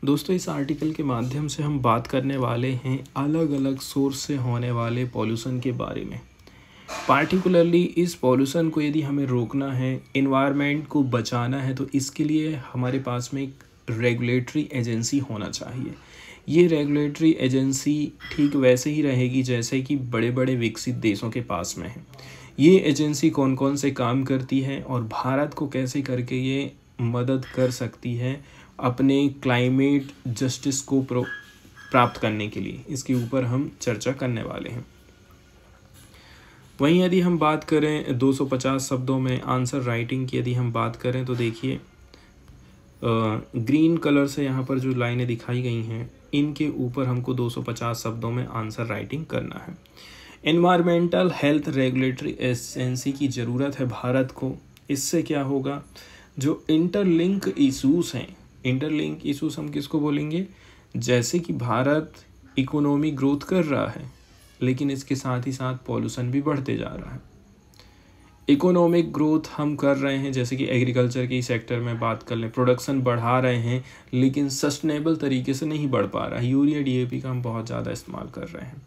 दोस्तों, इस आर्टिकल के माध्यम से हम बात करने वाले हैं अलग अलग सोर्स से होने वाले पॉल्यूशन के बारे में। पार्टिकुलरली इस पॉल्यूशन को यदि हमें रोकना है, एनवायरनमेंट को बचाना है, तो इसके लिए हमारे पास में एक रेगुलेटरी एजेंसी होना चाहिए। ये रेगुलेटरी एजेंसी ठीक वैसे ही रहेगी जैसे कि बड़े बड़े विकसित देशों के पास में है। ये एजेंसी कौन कौन से काम करती है और भारत को कैसे करके ये मदद कर सकती है अपने क्लाइमेट जस्टिस को प्राप्त करने के लिए, इसके ऊपर हम चर्चा करने वाले हैं। वहीं यदि हम बात करें 250 शब्दों में आंसर राइटिंग की, यदि हम बात करें तो देखिए ग्रीन कलर से यहाँ पर जो लाइनें दिखाई गई हैं, इनके ऊपर हमको 250 शब्दों में आंसर राइटिंग करना है। एनवायरमेंटल हेल्थ रेगुलेटरी एजेंसी की ज़रूरत है भारत को। इससे क्या होगा, जो इंटरलिंक इशूज़ हैं, इंटरलिंक इशूज़ हम किसको बोलेंगे, जैसे कि भारत इकोनॉमी ग्रोथ कर रहा है लेकिन इसके साथ ही साथ पॉल्यूशन भी बढ़ते जा रहा है। इकोनॉमिक ग्रोथ हम कर रहे हैं, जैसे कि एग्रीकल्चर के सेक्टर में बात कर लें, प्रोडक्शन बढ़ा रहे हैं लेकिन सस्टेनेबल तरीके से नहीं बढ़ पा रहा है। यूरिया डीएपी का हम बहुत ज़्यादा इस्तेमाल कर रहे हैं।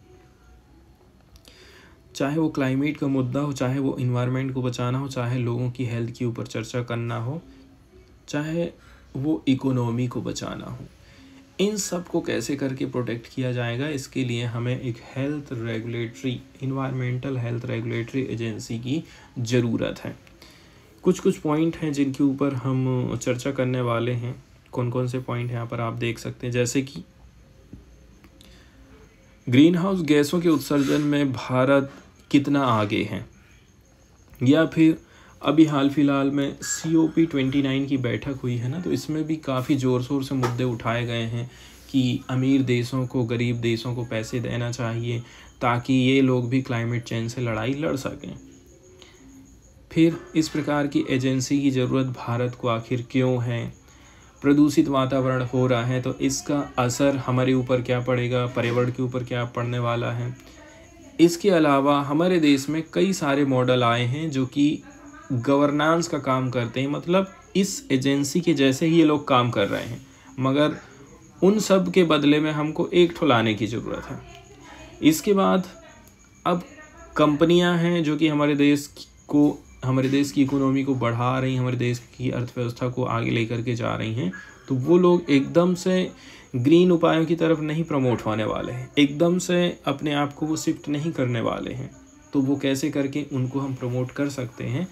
चाहे वो क्लाइमेट का मुद्दा हो, चाहे वो इन्वायरमेंट को बचाना हो, चाहे लोगों की हेल्थ के ऊपर चर्चा करना हो, चाहे वो इकोनॉमी को बचाना हो, इन सब को कैसे करके प्रोटेक्ट किया जाएगा, इसके लिए हमें एक health regulatory, environmental health regulatory agency की ज़रूरत है। कुछ पॉइंट हैं जिनके ऊपर हम चर्चा करने वाले हैं। कौन कौन से पॉइंट यहाँ पर आप देख सकते हैं, जैसे कि ग्रीन हाउस गैसों के उत्सर्जन में भारत कितना आगे है, या फिर अभी हाल फिलहाल में COP29 की बैठक हुई है ना, तो इसमें भी काफ़ी ज़ोर शोर से मुद्दे उठाए गए हैं कि अमीर देशों को, गरीब देशों को पैसे देना चाहिए ताकि ये लोग भी क्लाइमेट चेंज से लड़ाई लड़ सकें। फिर इस प्रकार की एजेंसी की ज़रूरत भारत को आखिर क्यों है, प्रदूषित वातावरण हो रहा है तो इसका असर हमारे ऊपर क्या पड़ेगा, पर्यावरण के ऊपर क्या पड़ने वाला है। इसके अलावा हमारे देश में कई सारे मॉडल आए हैं जो कि गवर्नेंस का काम करते हैं, मतलब इस एजेंसी के जैसे ही ये लोग काम कर रहे हैं, मगर उन सब के बदले में हमको एक ठो लाने की ज़रूरत है। इसके बाद अब कंपनियां हैं जो कि हमारे देश की इकोनॉमी को बढ़ा रही हैं, हमारे देश की अर्थव्यवस्था को आगे लेकर के जा रही हैं, तो वो लोग एकदम से ग्रीन उपायों की तरफ नहीं प्रमोट होने वाले हैं, एकदम से अपने आप को वो शिफ्ट नहीं करने वाले हैं। तो वो कैसे करके उनको हम प्रमोट कर सकते हैं,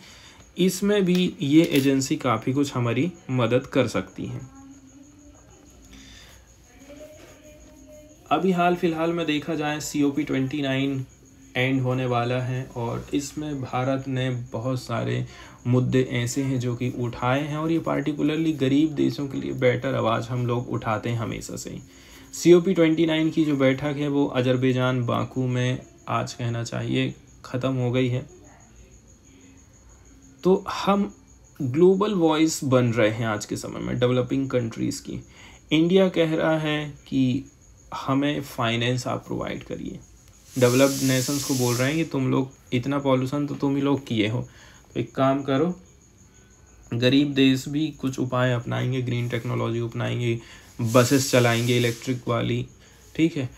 इसमें भी ये एजेंसी काफ़ी कुछ हमारी मदद कर सकती है। अभी हाल फिलहाल में देखा जाए COP29 एंड होने वाला है और इसमें भारत ने बहुत सारे मुद्दे ऐसे हैं जो कि उठाए हैं, और ये पार्टिकुलरली गरीब देशों के लिए बेटर आवाज़ हम लोग उठाते हैं हमेशा से ही। COP29 की जो बैठक है वो अजरबैजान बाकू में आज कहना चाहिए ख़त्म हो गई है। तो हम ग्लोबल वॉइस बन रहे हैं आज के समय में डेवलपिंग कंट्रीज़ की। इंडिया कह रहा है कि हमें फाइनेंस आप प्रोवाइड करिए, डेवलप्ड नेशंस को बोल रहे हैं कि तुम लोग इतना पॉल्यूशन तो तुम ही लोग किए हो, तो एक काम करो, गरीब देश भी कुछ उपाय अपनाएंगे, ग्रीन टेक्नोलॉजी अपनाएंगे, बसेस चलाएंगे इलेक्ट्रिक वाली, ठीक है,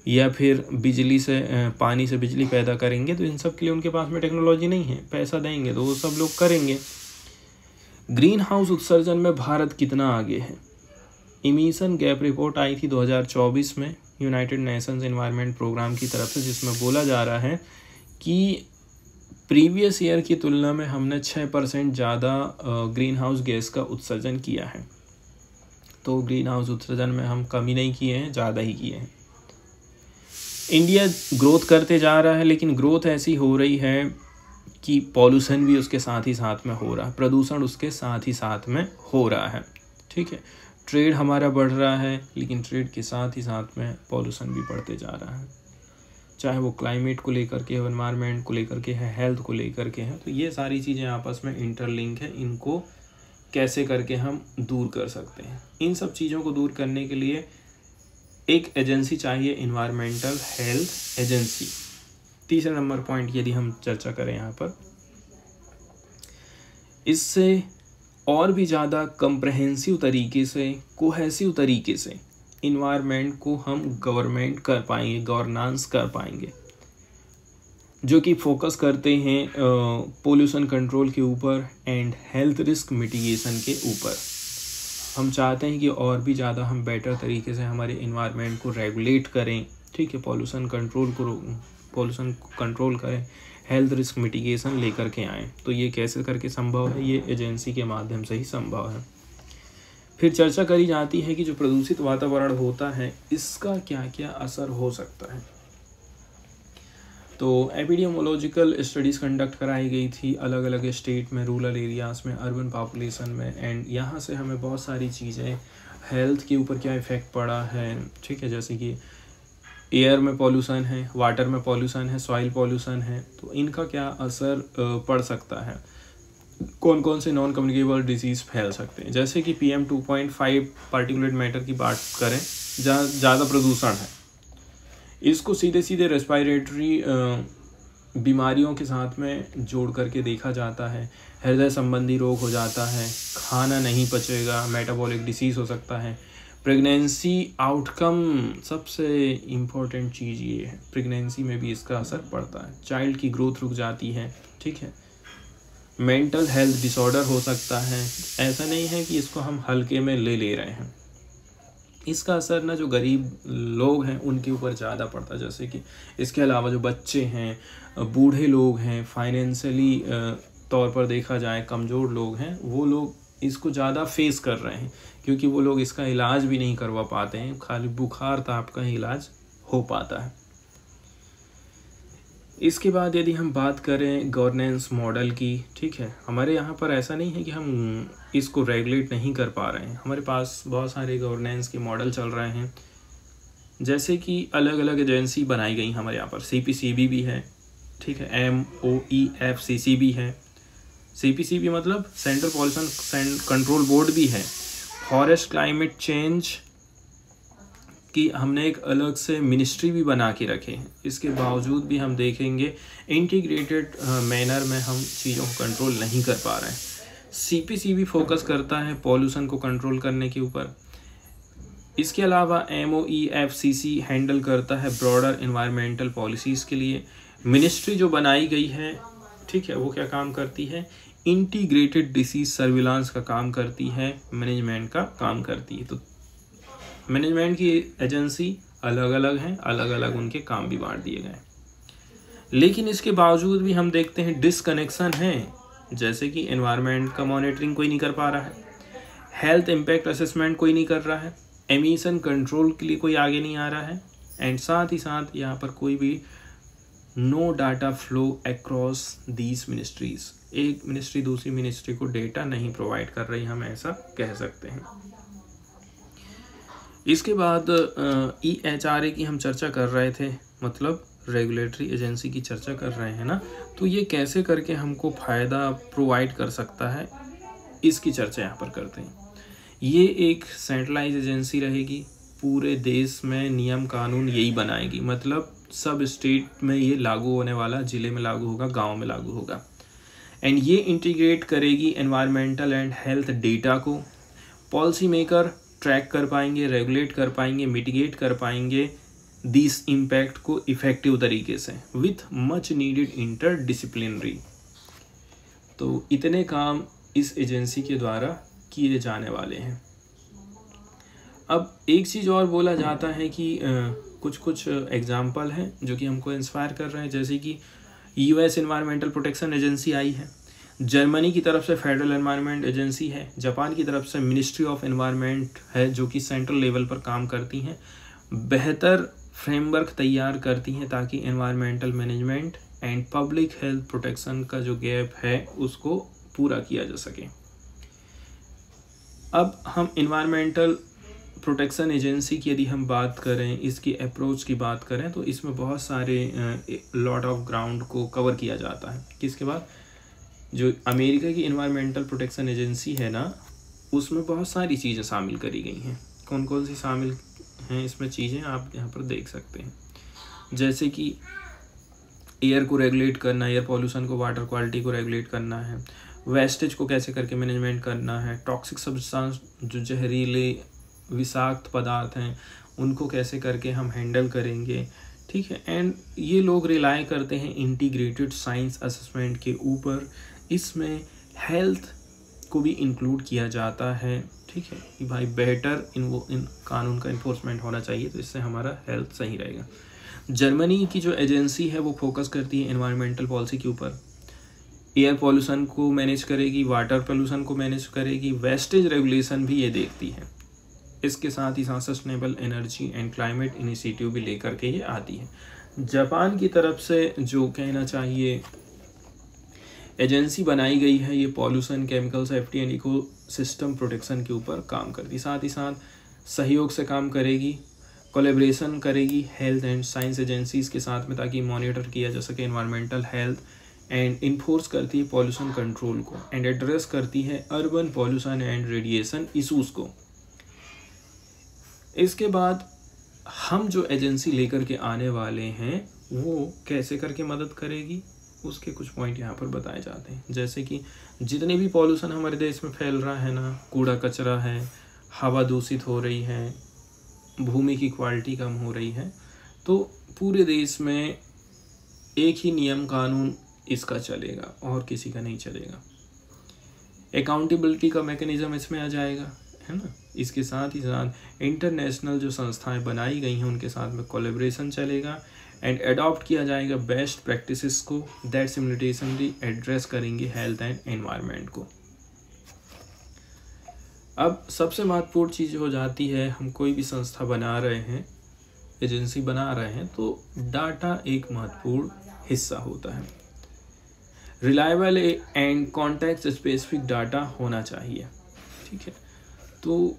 या फिर बिजली से, पानी से बिजली पैदा करेंगे। तो इन सब के लिए उनके पास में टेक्नोलॉजी नहीं है, पैसा देंगे तो वो सब लोग करेंगे। ग्रीन हाउस उत्सर्जन में भारत कितना आगे है, इमिशन गैप रिपोर्ट आई थी 2024 में यूनाइटेड नेशंस एनवायरनमेंट प्रोग्राम की तरफ से, जिसमें बोला जा रहा है कि प्रीवियस ईयर की तुलना में हमने 6% ज़्यादा ग्रीन हाउस गैस का उत्सर्जन किया है। तो ग्रीन हाउस उत्सर्जन में हम कमी नहीं किए हैं, ज़्यादा ही किए हैं। इंडिया ग्रोथ करते जा रहा है, लेकिन ग्रोथ ऐसी हो रही है कि पॉल्यूशन भी उसके साथ ही साथ में हो रहा है, प्रदूषण उसके साथ ही साथ में हो रहा है, ठीक है। ट्रेड हमारा बढ़ रहा है लेकिन ट्रेड के साथ ही साथ में पॉल्यूशन भी बढ़ते जा रहा है, चाहे वो क्लाइमेट को लेकर के हो, एनवायरनमेंट को लेकर के है, हेल्थ को लेकर के है। तो ये सारी चीज़ें आपस में इंटरलिंक है, इनको कैसे करके हम दूर कर सकते हैं। इन सब चीज़ों को दूर करने के लिए एक एजेंसी चाहिए, इन्वायरमेंटल हेल्थ एजेंसी। तीसरा नंबर पॉइंट यदि हम चर्चा करें यहाँ पर, इससे और भी ज़्यादा कंप्रहेंसिव तरीके से, कोहेसिव तरीके से इन्वायरमेंट को हम गवर्नमेंट कर पाएंगे, गवर्नेंस कर पाएंगे, जो कि फोकस करते हैं पोल्यूशन कंट्रोल के ऊपर एंड हेल्थ रिस्क मिटिगेशन के ऊपर। हम चाहते हैं कि और भी ज़्यादा हम बेटर तरीके से हमारे इन्वायरमेंट को रेगुलेट करें, ठीक है, पोल्यूशन कंट्रोल करें, हेल्थ रिस्क मिटिगेशन लेकर के आएँ। तो ये कैसे करके संभव है? ये एजेंसी के माध्यम से ही संभव है। फिर चर्चा करी जाती है कि जो प्रदूषित वातावरण होता है इसका क्या क्या असर हो सकता है। तो एपिडेमियोलॉजिकल स्टडीज़ कंडक्ट कराई गई थी अलग अलग स्टेट में, रूरल एरियाज़ में, अर्बन पॉपुलेशन में, एंड यहाँ से हमें बहुत सारी चीज़ें हेल्थ के ऊपर क्या इफ़ेक्ट पड़ा है, ठीक है, जैसे कि एयर में पॉल्यूशन है, वाटर में पॉल्यूशन है, सॉइल पॉल्यूशन है, तो इनका क्या असर पड़ सकता है, कौन कौन से नॉन कम्युनिकेबल डिजीज़ फैल सकते हैं। जैसे कि PM 2.5 पार्टिकुलेट मैटर की बात करें, जहाँ ज़्यादा प्रदूषण है, इसको सीधे सीधे रेस्पिरेटरी बीमारियों के साथ में जोड़ करके देखा जाता है। हृदय संबंधी रोग हो जाता है, खाना नहीं पचेगा, मेटाबॉलिक डिसीज़ हो सकता है। प्रेगनेंसी आउटकम सबसे इम्पोर्टेंट चीज़ ये है, प्रेगनेंसी में भी इसका असर पड़ता है, चाइल्ड की ग्रोथ रुक जाती है, ठीक है। मेंटल हेल्थ डिसऑर्डर हो सकता है। ऐसा नहीं है कि इसको हम हल्के में ले रहे हैं, इसका असर ना जो गरीब लोग हैं उनके ऊपर ज़्यादा पड़ता है। जैसे कि इसके अलावा जो बच्चे हैं, बूढ़े लोग हैं, फाइनेंशियली तौर पर देखा जाए कमज़ोर लोग हैं, वो लोग इसको ज़्यादा फेस कर रहे हैं, क्योंकि वो लोग इसका इलाज भी नहीं करवा पाते हैं, खाली बुखार ताप का ही इलाज हो पाता है। इसके बाद यदि हम बात करें गवर्नेंस मॉडल की, ठीक है, हमारे यहाँ पर ऐसा नहीं है कि हम इसको रेगुलेट नहीं कर पा रहे हैं, हमारे पास बहुत सारे गवर्नेंस के मॉडल चल रहे हैं। जैसे कि अलग अलग एजेंसी बनाई गई हमारे यहाँ पर, CPCB भी है, ठीक है, MOEFCC भी है। CPCB मतलब सेंट्रल पॉल्यूशन कंट्रोल बोर्ड भी है। फॉरेस्ट क्लाइमेट चेंज कि हमने एक अलग से मिनिस्ट्री भी बना के रखे हैं, इसके बावजूद भी हम देखेंगे इंटीग्रेटेड मैनर में हम चीज़ों को कंट्रोल नहीं कर पा रहे हैं। CPCB फोकस करता है पॉल्यूशन को कंट्रोल करने के ऊपर। इसके अलावा MOEFCC हैंडल करता है ब्रॉडर इन्वायरमेंटल पॉलिसीज़ के लिए। मिनिस्ट्री जो बनाई गई है, ठीक है, वो क्या काम करती है? इंटीग्रेटेड डिसीज सर्विलांस का काम करती है, मैनेजमेंट का काम करती है। तो मैनेजमेंट की एजेंसी अलग अलग हैं, अलग अलग उनके काम भी बांट दिए गए। लेकिन इसके बावजूद भी हम देखते हैं डिसकनेक्शन है, जैसे कि एनवायरनमेंट का मॉनिटरिंग कोई नहीं कर पा रहा है, हेल्थ इम्पैक्ट असेसमेंट कोई नहीं कर रहा है, एमिशन कंट्रोल के लिए कोई आगे नहीं आ रहा है, एंड साथ ही साथ यहाँ पर कोई भी no data flow across these ministries, एक मिनिस्ट्री दूसरी मिनिस्ट्री को डेटा नहीं प्रोवाइड कर रही, हम ऐसा कह सकते हैं। इसके बाद EHRA की हम चर्चा कर रहे थे, मतलब रेगुलेटरी एजेंसी की चर्चा कर रहे हैं ना, तो ये कैसे करके हमको फ़ायदा प्रोवाइड कर सकता है, इसकी चर्चा यहाँ पर करते हैं। ये एक सेंट्रलाइज एजेंसी रहेगी, पूरे देश में नियम कानून यही बनाएगी, मतलब सब स्टेट में ये लागू होने वाला, ज़िले में लागू होगा, गांव में लागू होगा, एंड ये इंटीग्रेट करेगी एनवायरमेंटल एंड हेल्थ डेटा को। पॉलिसी मेकर ट्रैक कर पाएंगे, रेगुलेट कर पाएंगे, मिटिगेट कर पाएंगे दिस इम्पैक्ट को इफ़ेक्टिव तरीके से विथ मच नीडेड इंटरडिसिप्लिनरी। तो इतने काम इस एजेंसी के द्वारा किए जाने वाले हैं। अब एक चीज़ और बोला जाता है कि कुछ एग्जाम्पल हैं जो कि हमको इंस्पायर कर रहे हैं, जैसे कि US एनवायरमेंटल प्रोटेक्शन एजेंसी आई है, जर्मनी की तरफ से फेडरल एनवायरनमेंट एजेंसी है, जापान की तरफ से मिनिस्ट्री ऑफ एनवायरनमेंट है जो कि सेंट्रल लेवल पर काम करती हैं, बेहतर फ्रेमवर्क तैयार करती हैं ताकि environmental management and public health protection का जो गैप है उसको पूरा किया जा सके। अब हम एनवायरमेंटल प्रोटेक्शन एजेंसी की यदि हम बात करें, इसकी अप्रोच की बात करें, तो इसमें बहुत सारे लॉट ऑफ ग्राउंड को कवर किया जाता है। किसके बाद? जो अमेरिका की एनवायरमेंटल प्रोटेक्शन एजेंसी है ना, उसमें बहुत सारी चीज़ें शामिल करी गई हैं। कौन कौन सी शामिल हैं इसमें चीज़ें आप यहाँ पर देख सकते हैं, जैसे कि एयर को रेगुलेट करना, एयर पॉल्यूशन को, वाटर क्वालिटी को रेगुलेट करना है, वेस्टेज को कैसे करके मैनेजमेंट करना है, टॉक्सिक सब्सटेंस जो जहरीले विषाक्त पदार्थ हैं उनको कैसे करके हम हैंडल करेंगे, ठीक है। एंड ये लोग रिलाई करते हैं इंटीग्रेटेड साइंस असेसमेंट के ऊपर, इसमें हेल्थ को भी इंक्लूड किया जाता है, ठीक है, कि भाई बेटर इन कानून का इन्फोर्समेंट होना चाहिए, तो इससे हमारा हेल्थ सही रहेगा। जर्मनी की जो एजेंसी है वो फोकस करती है एनवायरमेंटल पॉलिसी के ऊपर, एयर पॉल्यूशन को मैनेज करेगी, वाटर पॉल्यूशन को मैनेज करेगी, वेस्टेज रेगुलेशन भी ये देखती है। इसके साथ ही साथ sustainable energy and climate initiative भी लेकर के ये आती है। जापान की तरफ से जो कहना चाहिए एजेंसी बनाई गई है, ये pollution, chemical safety and ecosystem protection के ऊपर काम करती, साथ ही साथ सहयोग से काम करेगी, कोलैबोरेशन करेगी हेल्थ एंड साइंस एजेंसीज के साथ में, ताकि मॉनिटर किया जा सके एनवायरमेंटल हेल्थ, एंड इन्फोर्स करती है पॉल्यूशन कंट्रोल को, एंड एड्रेस करती है urban pollution and radiation issues को। इसके बाद हम जो एजेंसी लेकर के आने वाले हैं वो कैसे करके मदद करेगी, उसके कुछ पॉइंट यहाँ पर बताए जाते हैं। जैसे कि जितने भी पॉल्यूशन हमारे देश में फैल रहा है ना, कूड़ा कचरा है, हवा दूषित हो रही है, भूमि की क्वालिटी कम हो रही है, तो पूरे देश में एक ही नियम कानून इसका चलेगा और किसी का नहीं चलेगा। अकाउंटेबिलिटी का मैकेनिज्म इसमें आ जाएगा, है ना। इसके साथ ही साथ इंटरनेशनल जो संस्थाएं बनाई गई हैं उनके साथ में कोलैबोरेशन चलेगा, एंड अडॉप्ट किया जाएगा बेस्ट प्रैक्टिसेस को दैट सिमुलेटेशनली एड्रेस करेंगे हेल्थ एंड एनवायरनमेंट को। अब सबसे महत्वपूर्ण चीज़ हो जाती है, हम कोई भी संस्था बना रहे हैं, एजेंसी बना रहे हैं, तो डाटा एक महत्वपूर्ण हिस्सा होता है। Reliable and context specific data होना चाहिए, ठीक है। तो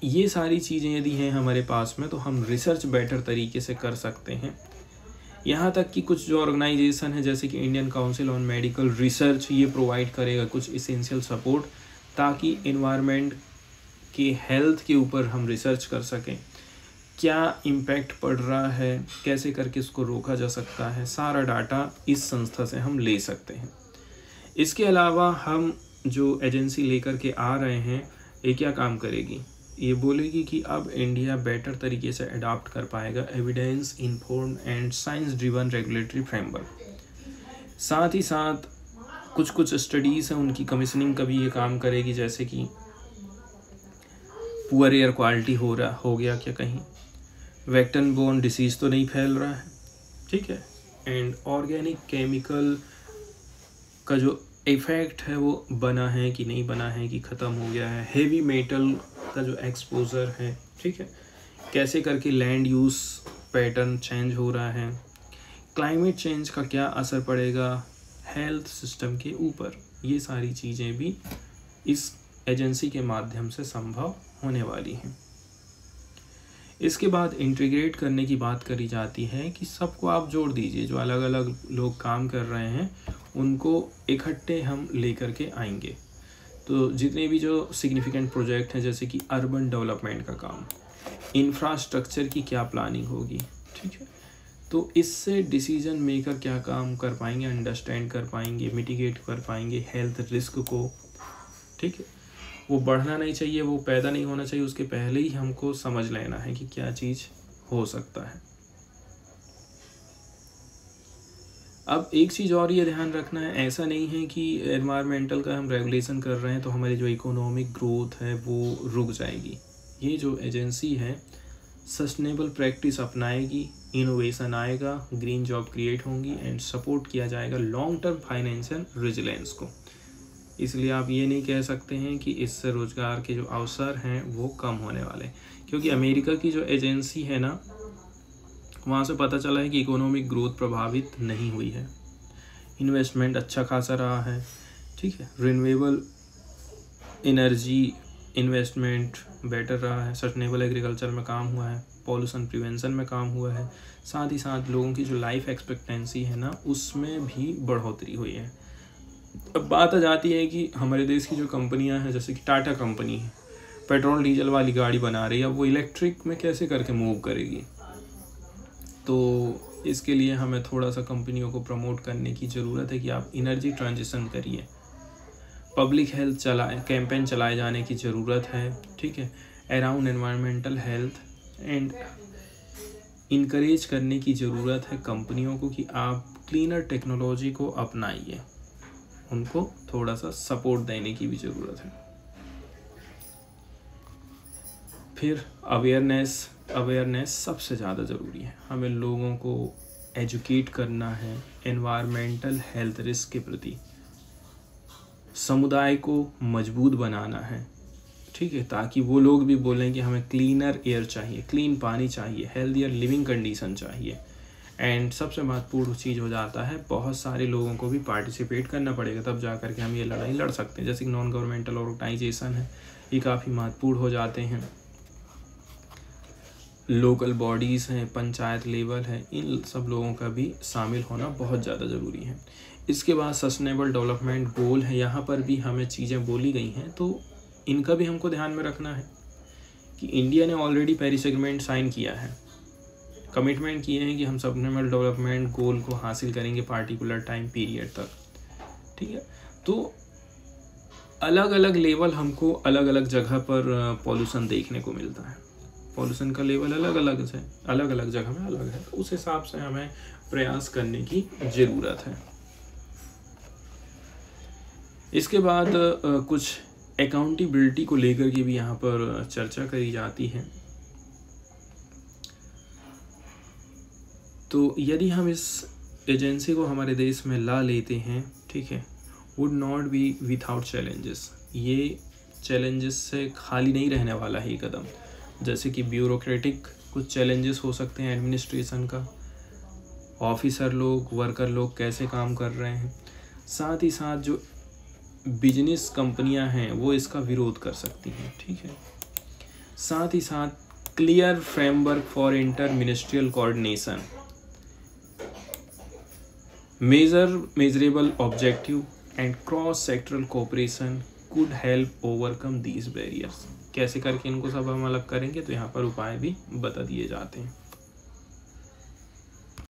ये सारी चीज़ें यदि हैं हमारे पास में तो हम रिसर्च बेटर तरीके से कर सकते हैं। यहाँ तक कि कुछ जो ऑर्गेनाइजेशन है जैसे कि Indian council on medical research, ये प्रोवाइड करेगा कुछ इसेंशियल सपोर्ट, ताकि एनवायरनमेंट के हेल्थ के ऊपर हम रिसर्च कर सकें, क्या इम्पैक्ट पड़ रहा है, कैसे करके इसको रोका जा सकता है, सारा डाटा इस संस्था से हम ले सकते हैं। इसके अलावा हम जो एजेंसी लेकर के आ रहे हैं ये क्या काम करेगी, ये बोलेगी कि अब इंडिया बेटर तरीके से अडॉप्ट कर पाएगा evidence informed and science driven regulatory framework. साथ ही साथ कुछ स्टडीज़ हैं उनकी कमीशनिंग का भी ये काम करेगी, जैसे कि पुअर एयर क्वालिटी हो गया क्या कहीं, वेक्टर बोर्न डिसीज़ तो नहीं फैल रहा है, ठीक है, एंड ऑर्गेनिक केमिकल का जो इफ़ेक्ट है वो बना है कि नहीं बना है, कि ख़त्म हो गया है, हेवी मेटल का जो एक्सपोजर है, ठीक है, कैसे करके लैंड यूज़ पैटर्न चेंज हो रहा है, क्लाइमेट चेंज का क्या असर पड़ेगा हेल्थ सिस्टम के ऊपर, ये सारी चीज़ें भी इस एजेंसी के माध्यम से संभव होने वाली हैं। इसके बाद इंटीग्रेट करने की बात करी जाती है कि सबको आप जोड़ दीजिए, जो अलग अलग लोग काम कर रहे हैं उनको इकट्ठे हम लेकर के आएंगे। तो जितने भी जो सिग्निफिकेंट प्रोजेक्ट हैं जैसे कि अर्बन डेवलपमेंट का काम, इंफ्रास्ट्रक्चर की क्या प्लानिंग होगी, ठीक है, तो इससे डिसीजन मेकर क्या काम कर पाएंगे, अंडरस्टैंड कर पाएंगे, मिटिगेट कर पाएंगे हेल्थ रिस्क को, ठीक है, वो बढ़ना नहीं चाहिए, वो पैदा नहीं होना चाहिए, उसके पहले ही हमको समझ लेना है कि क्या चीज़ हो सकता है। अब एक चीज़ और ये ध्यान रखना है, ऐसा नहीं है कि एनवायरमेंटल का हम रेगुलेशन कर रहे हैं तो हमारी जो इकोनॉमिक ग्रोथ है वो रुक जाएगी। ये जो एजेंसी है सस्टेनेबल प्रैक्टिस अपनाएगी, इनोवेशन आएगा, ग्रीन जॉब क्रिएट होंगी एंड सपोर्ट किया जाएगा लॉन्ग टर्म फाइनेंशियल रेजिलेंस को। इसलिए आप ये नहीं कह सकते हैं कि इससे रोज़गार के जो अवसर हैं वो कम होने वाले, क्योंकि अमेरिका की जो एजेंसी है ना, वहाँ से पता चला है कि इकोनॉमिक ग्रोथ प्रभावित नहीं हुई है, इन्वेस्टमेंट अच्छा खासा रहा है, ठीक है, रिन्यूएबल एनर्जी इन्वेस्टमेंट बेटर रहा है, सस्टेनेबल एग्रीकल्चर में काम हुआ है, पॉल्यूशन प्रिवेंशन में काम हुआ है, साथ ही साथ लोगों की जो लाइफ एक्सपेक्टेंसी है ना उसमें भी बढ़ोतरी हुई है। अब बात आ जाती है कि हमारे देश की जो कंपनियां हैं जैसे कि टाटा कंपनी है, पेट्रोल डीजल वाली गाड़ी बना रही है, अब वो इलेक्ट्रिक में कैसे करके मूव करेगी, तो इसके लिए हमें थोड़ा सा कंपनियों को प्रमोट करने की ज़रूरत है कि आप एनर्जी ट्रांजिशन करिए, पब्लिक हेल्थ कैंपेन चलाए जाने की ज़रूरत है, ठीक है। Around environmental health and encourage करने की ज़रूरत है कंपनियों को कि आप क्लीनर टेक्नोलॉजी को अपनाइए, उनको थोड़ा सा सपोर्ट देने की भी ज़रूरत है। फिर अवेयरनेस सबसे ज़्यादा ज़रूरी है। हमें लोगों को एजुकेट करना है एनवायरमेंटल हेल्थ रिस्क के प्रति, समुदाय को मजबूत बनाना है, ठीक है, ताकि वो लोग भी बोलें कि हमें क्लीनर एयर चाहिए, क्लीन पानी चाहिए, हेल्दियर लिविंग कंडीशन चाहिए। एंड सबसे महत्वपूर्ण चीज़ हो जाता है, बहुत सारे लोगों को भी पार्टिसिपेट करना पड़ेगा, तब जा कर के हम ये लड़ाई लड़ सकते हैं। जैसे कि नॉन गवर्नमेंटल ऑर्गेनाइजेशन है, ये काफ़ी महत्वपूर्ण हो जाते हैं। लोकल बॉडीज़ हैं, पंचायत लेवल है, इन सब लोगों का भी शामिल होना बहुत ज़्यादा ज़रूरी है। इसके बाद सस्टेनेबल डेवलपमेंट गोल है, यहाँ पर भी हमें चीज़ें बोली गई हैं, तो इनका भी हमको ध्यान में रखना है कि इंडिया ने ऑलरेडी पेरिस एग्रीमेंट साइन किया है, कमिटमेंट किए हैं कि हम सस्टेनेबल डेवलपमेंट गोल को हासिल करेंगे पार्टिकुलर टाइम पीरियड तक, ठीक है। तो अलग अलग लेवल हमको अलग अलग जगह पर पॉल्यूशन देखने को मिलता है, पॉल्यूशन का लेवल अलग अलग जगह में अलग है, तो उस हिसाब से हमें प्रयास करने की ज़रूरत है। इसके बाद कुछ अकाउंटेबिलिटी को लेकर के भी यहाँ पर चर्चा करी जाती है। तो यदि हम इस एजेंसी को हमारे देश में ला लेते हैं, ठीक है, would not be without challenges, ये चैलेंजेस से खाली नहीं रहने वाला है ये कदम। जैसे कि ब्यूरोक्रेटिक कुछ चैलेंजेस हो सकते हैं, एडमिनिस्ट्रेशन का, ऑफिसर लोग, वर्कर लोग कैसे काम कर रहे हैं, साथ ही साथ जो बिजनेस कंपनियां हैं वो इसका विरोध कर सकती हैं, ठीक है। साथ ही साथ clear framework for inter ministerial coordination, measurable objective and cross sectoral cooperation could help overcome these barriers. कैसे करके इनको सब हम अलग करेंगे, तो यहाँ पर उपाय भी बता दिए जाते हैं।